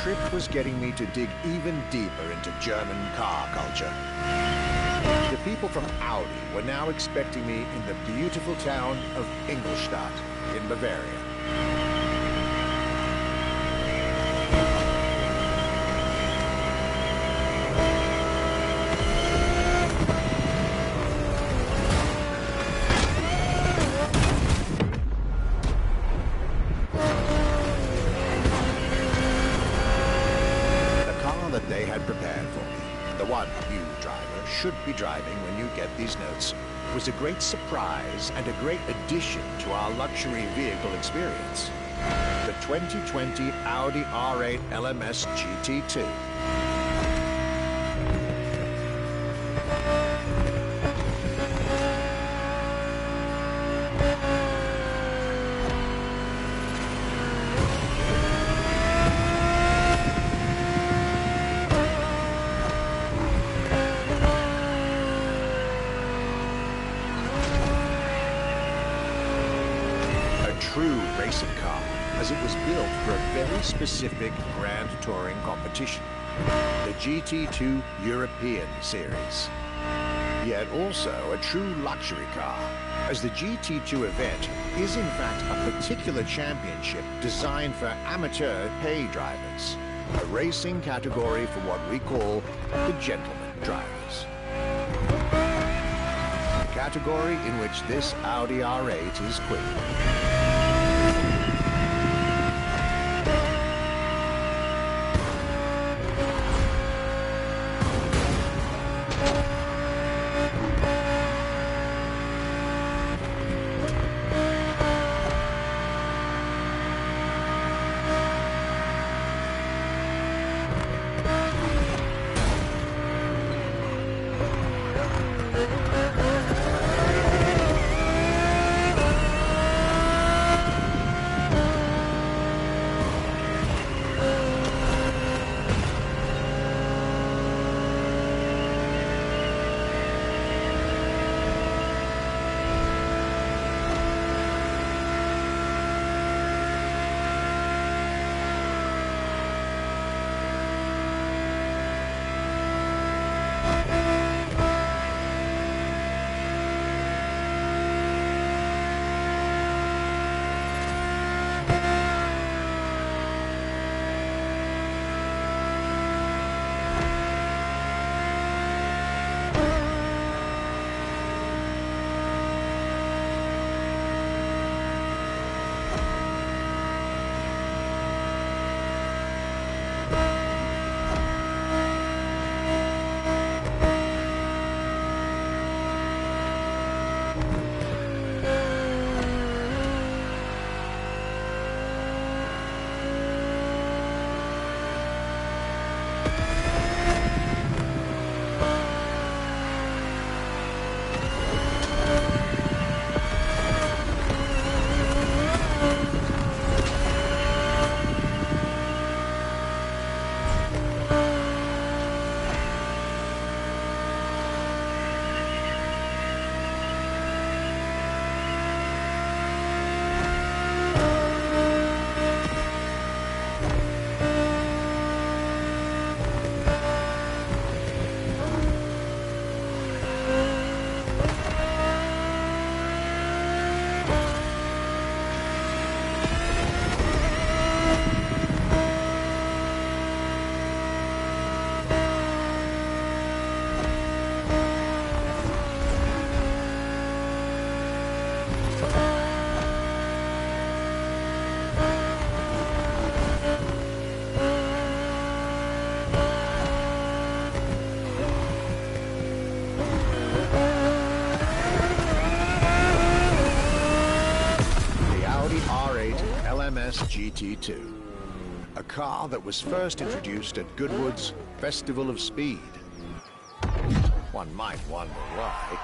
trip was getting me to dig even deeper into German car culture. The people from Audi were now expecting me in the beautiful town of Ingolstadt in Bavaria. Should be driving when you get these notes, was a great surprise and a great addition to our luxury vehicle experience. The 2020 Audi R8 LMS GT2. True racing car, as it was built for a very specific Grand Touring competition, the GT2 European Series. Yet also a true luxury car, as the GT2 event is in fact a particular championship designed for amateur pay drivers, a racing category for what we call the gentleman drivers. A category in which this Audi R8 is queen. GT2, a car that was first introduced at Goodwood's Festival of Speed. One might wonder why.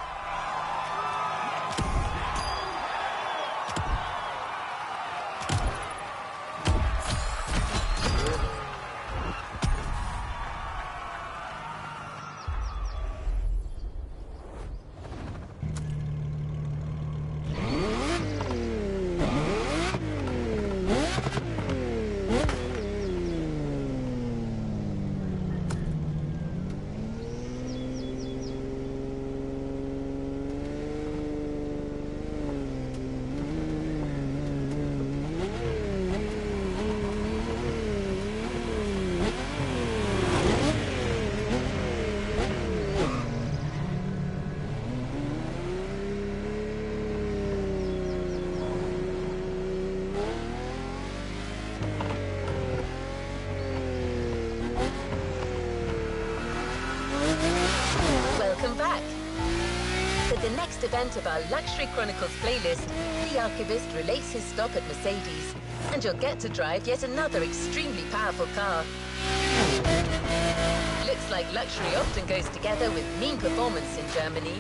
first event of our Luxury Chronicles playlist, the Archivist relates his stop at Mercedes, and you'll get to drive yet another extremely powerful car. Looks like luxury often goes together with mean performance in Germany.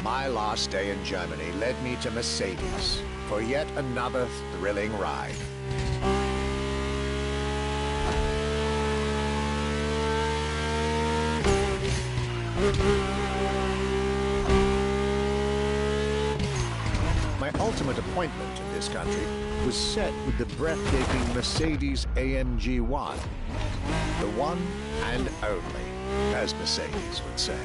My last day in Germany led me to Mercedes for yet another thrilling ride. My ultimate appointment in this country was set with the breathtaking Mercedes AMG 1. The one and only, as Mercedes would say.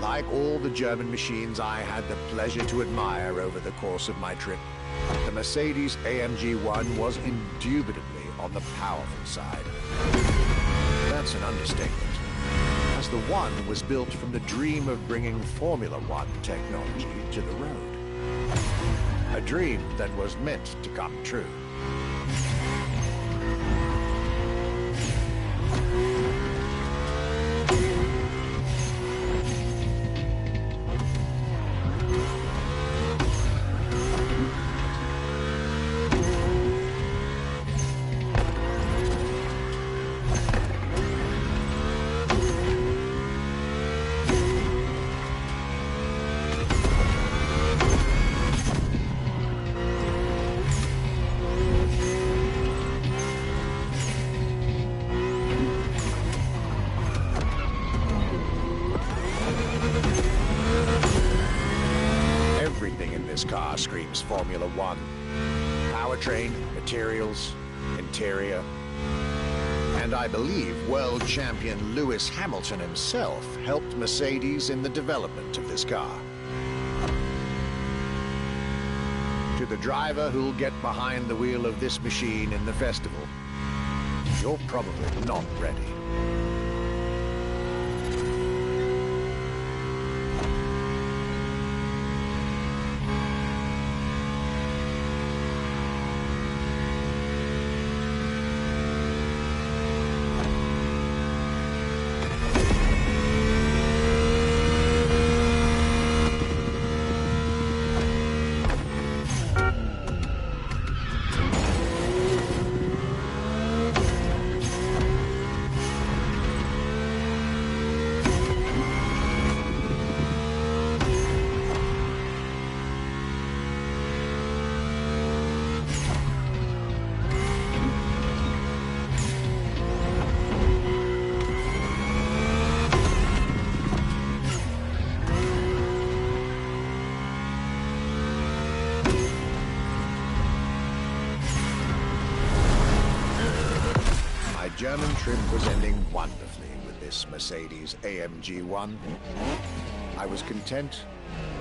Like all the German machines I had the pleasure to admire over the course of my trip, the Mercedes AMG 1 was indubitably on the powerful side. That's an understatement, as the one was built from the dream of bringing Formula One technology to the road. A dream that was meant to come true. times Formula One. Powertrain, materials, interior. And I believe world champion Lewis Hamilton himself helped Mercedes in the development of this car. To the driver who'll get behind the wheel of this machine in the festival, you're probably not ready. German trip was ending wonderfully with this Mercedes AMG 1. I was content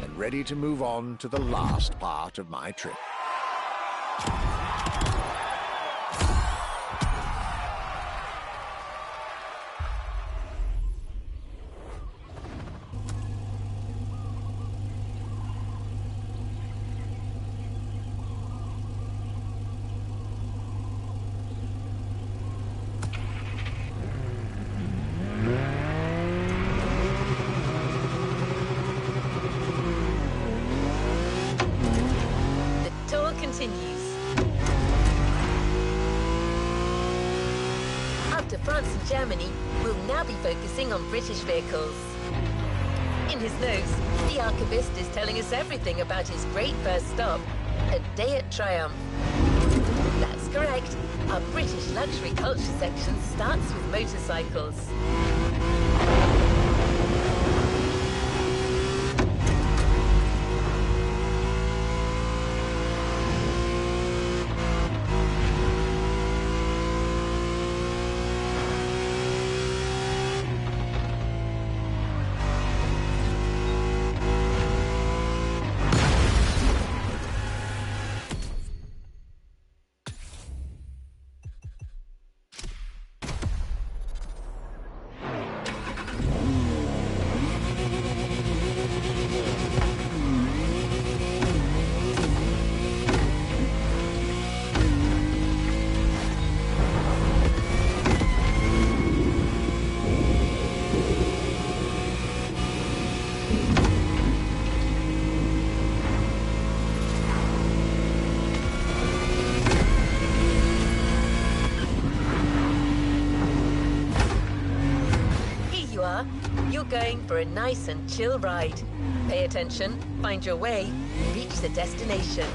and ready to move on to the last part of my trip. After France and Germany, we'll now be focusing on British vehicles. In his notes, the archivist is telling us everything about his great first stop, a day at Triumph. That's correct. Our British luxury culture section starts with motorcycles. You're going for a nice and chill ride. Pay attention, find your way, reach the destination.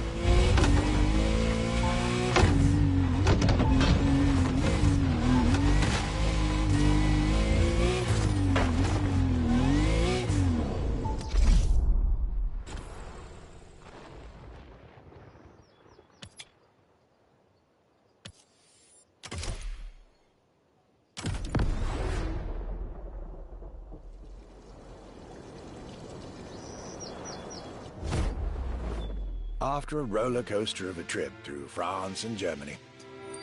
After a roller coaster of a trip through France and Germany,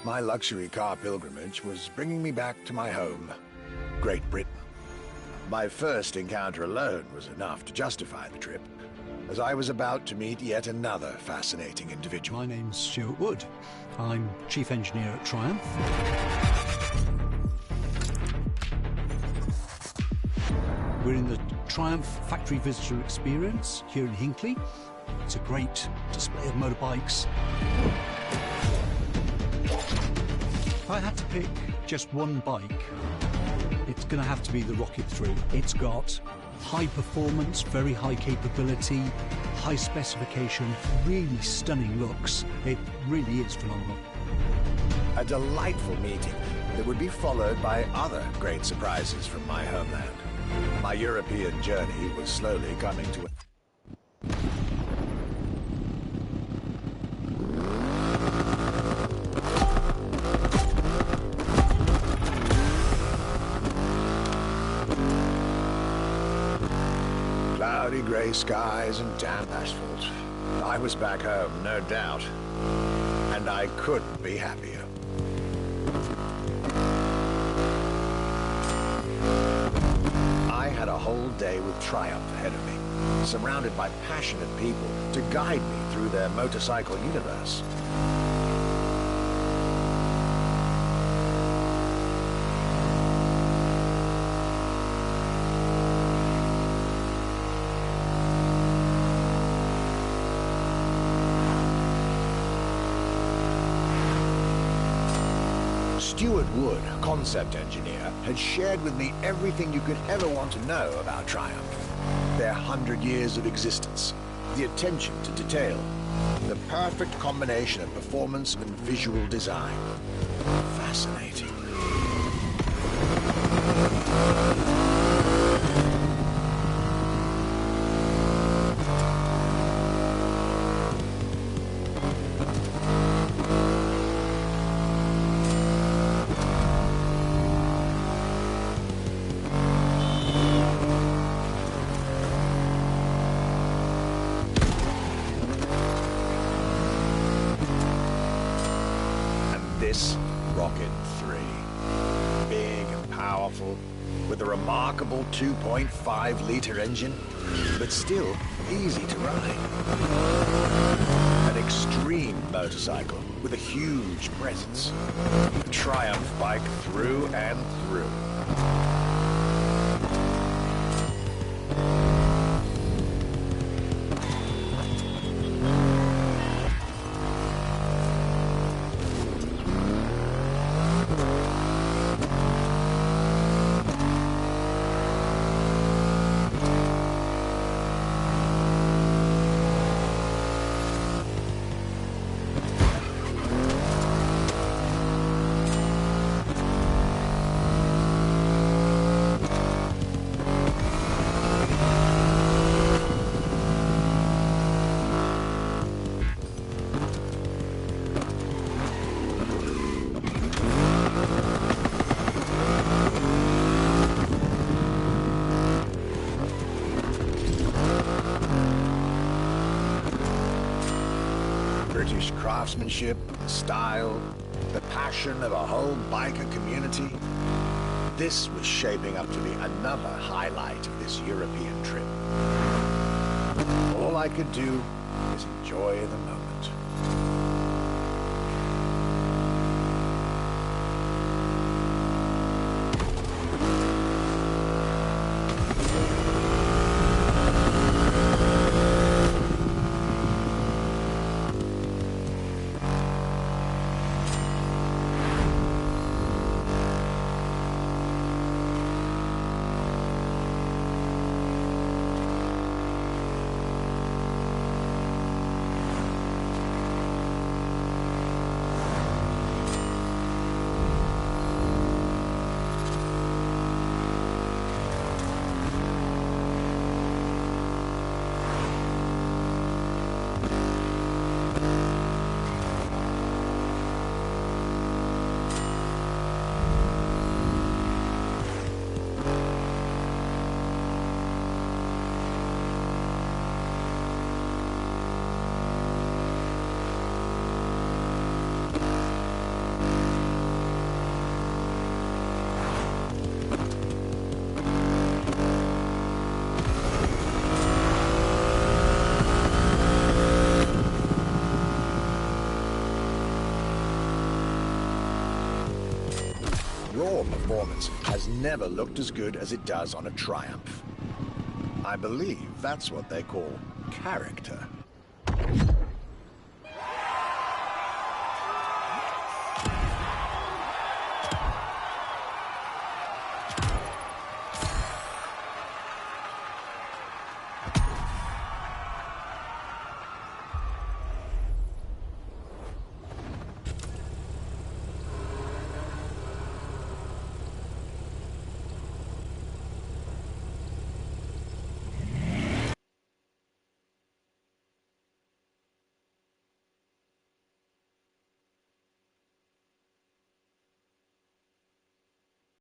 my luxury car pilgrimage was bringing me back to my home, Great Britain. My first encounter alone was enough to justify the trip, as I was about to meet yet another fascinating individual. My name's Stuart Wood. I'm Chief Engineer at Triumph. We're in the Triumph Factory Visitor Experience here in Hinckley. It's a great display of motorbikes. If I had to pick just one bike, it's going to have to be the Rocket 3. It's got high performance, very high capability, high specification, really stunning looks. It really is phenomenal. A delightful meeting that would be followed by other great surprises from my homeland. My European journey was slowly coming to Cloudy grey skies and damp asphalt. I was back home, no doubt. And I couldn't be happier. I had a whole day with Triumph ahead of me, surrounded by passionate people to guide me through their motorcycle universe. Stuart Wood, concept engineer, had shared with me everything you could ever want to know about Triumph. Their 100 years of existence, the attention to detail, the perfect combination of performance and visual design. Fascinating. This Rocket 3. Big and powerful, with a remarkable 2.5-litre engine, but still easy to ride. An extreme motorcycle with a huge presence. A Triumph bike through and through. British craftsmanship, style, the passion of a whole biker community. This was shaping up to be another highlight of this European trip. All I could do is enjoy the moment. Raw performance has never looked as good as it does on a Triumph. I believe that's what they call character.